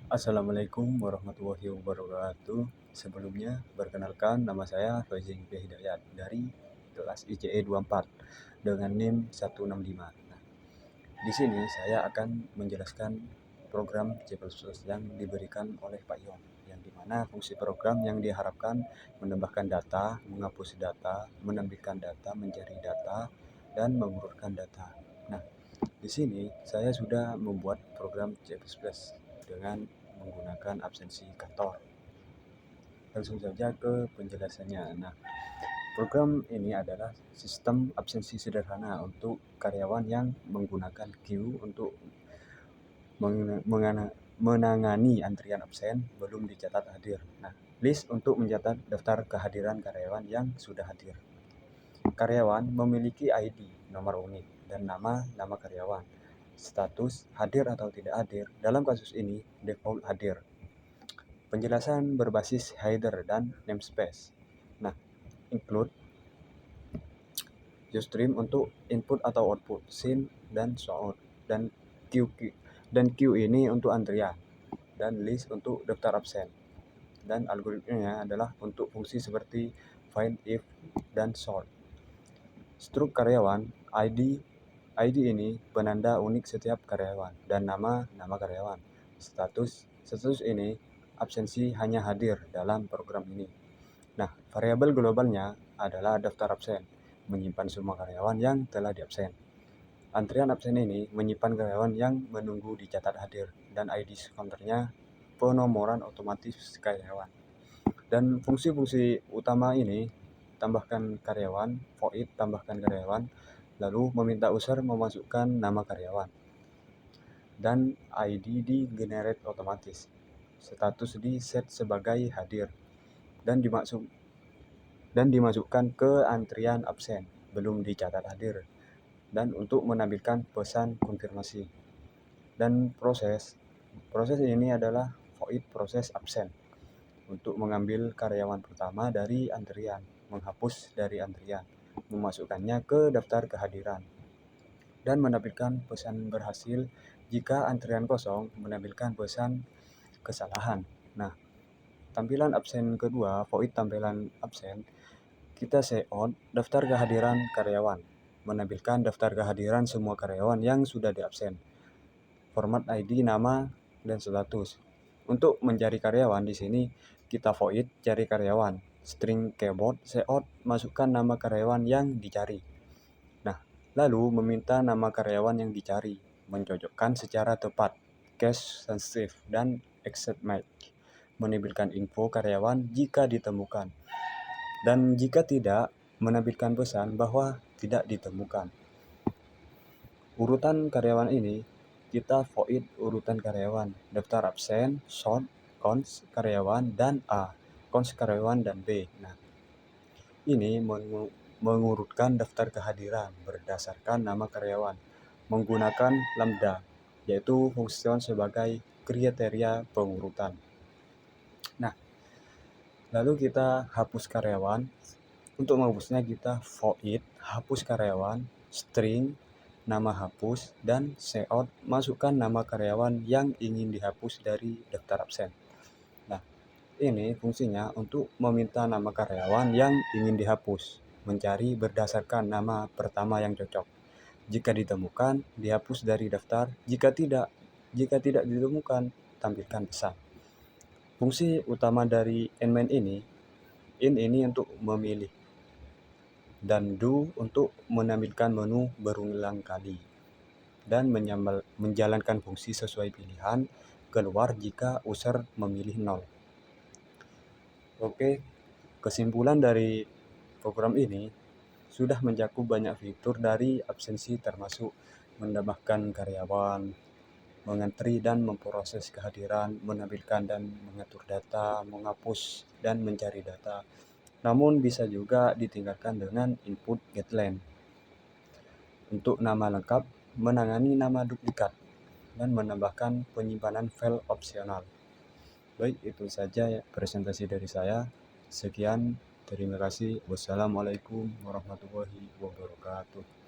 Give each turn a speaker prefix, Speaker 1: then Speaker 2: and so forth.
Speaker 1: Assalamualaikum warahmatullahi wabarakatuh. Sebelumnya, perkenalkan nama saya Faizi Hidayat dari kelas ICE 24 dengan NIM 165. Nah, di sini saya akan menjelaskan program C++ yang diberikan oleh Pak Yon, yang dimana fungsi program yang diharapkan menambahkan data, menghapus data, menampilkan data, mencari data, dan mengurutkan data. Nah, di sini saya sudah membuat program C++ dengan menggunakan absensi kantor. Langsung saja ke penjelasannya. Nah, program ini adalah sistem absensi sederhana untuk karyawan yang menggunakan queue untuk menangani antrian absen belum dicatat hadir. Nah, list untuk mencatat daftar kehadiran karyawan yang sudah hadir. Karyawan memiliki ID, nomor unit, dan nama karyawan. Status hadir atau tidak hadir. Dalam kasus ini, default hadir. Penjelasan berbasis header dan namespace. Nah, include uStream untuk input atau output, scene dan sound, dan queue ini untuk antrian, dan list untuk daftar absen. Dan algoritmanya adalah untuk fungsi seperti find, if, dan sort. Struk karyawan, ID ini penanda unik setiap karyawan, dan nama karyawan. Status ini absensi hanya hadir dalam program ini. Nah, variabel globalnya adalah daftar absen, menyimpan semua karyawan yang telah diabsen. Antrian absen ini menyimpan karyawan yang menunggu dicatat hadir, dan ID counternya penomoran otomatis karyawan. Dan fungsi-fungsi utama ini, tambahkan karyawan, void tambahkan karyawan, lalu meminta user memasukkan nama karyawan, dan ID di generate otomatis, status di set sebagai hadir, dan dimasukkan ke antrian absen belum dicatat hadir, dan untuk menampilkan pesan konfirmasi. Dan proses ini adalah void proses absen untuk mengambil karyawan pertama dari antrian, menghapus dari antrian, memasukkannya ke daftar kehadiran, dan menampilkan pesan berhasil. Jika antrian kosong, menampilkan pesan kesalahan. Nah, tampilan absen kedua, void tampilan absen, kita out daftar kehadiran karyawan, menampilkan daftar kehadiran semua karyawan yang sudah diabsen, format ID, nama, dan status. Untuk mencari karyawan di sini kita void cari karyawan, string keyboard out masukkan nama karyawan yang dicari. Nah, lalu meminta nama karyawan yang dicari, mencocokkan secara tepat, case sensitive, dan accept match, menampilkan info karyawan jika ditemukan, dan jika tidak, menampilkan pesan bahwa tidak ditemukan. Urutan karyawan ini kita void urutan karyawan, daftar absen, sort, cons karyawan, dan A, cons karyawan, dan B. Nah, ini mengurutkan daftar kehadiran berdasarkan nama karyawan menggunakan lambda, yaitu fungsi sebagai kriteria pengurutan. Nah, lalu kita hapus karyawan. Untuk menghapusnya kita void hapus karyawan, string nama hapus, dan out masukkan nama karyawan yang ingin dihapus dari daftar absen. Nah, ini fungsinya untuk meminta nama karyawan yang ingin dihapus, mencari berdasarkan nama pertama yang cocok. Jika ditemukan, dihapus dari daftar. Jika tidak ditemukan, tampilkan pesan. Fungsi utama dari main ini, in ini untuk memilih, dan do untuk menampilkan menu berulang kali, dan menjalankan fungsi sesuai pilihan, keluar jika user memilih 0. Oke, kesimpulan dari program ini sudah mencakup banyak fitur dari absensi, termasuk menambahkan karyawan, mengantri dan memproses kehadiran, menampilkan dan mengatur data, menghapus dan mencari data. Namun bisa juga ditingkatkan dengan input getLine untuk nama lengkap, menangani nama duplikat, dan menambahkan penyimpanan file opsional. Baik, itu saja ya presentasi dari saya. Sekian, terima kasih. Wassalamualaikum warahmatullahi wabarakatuh.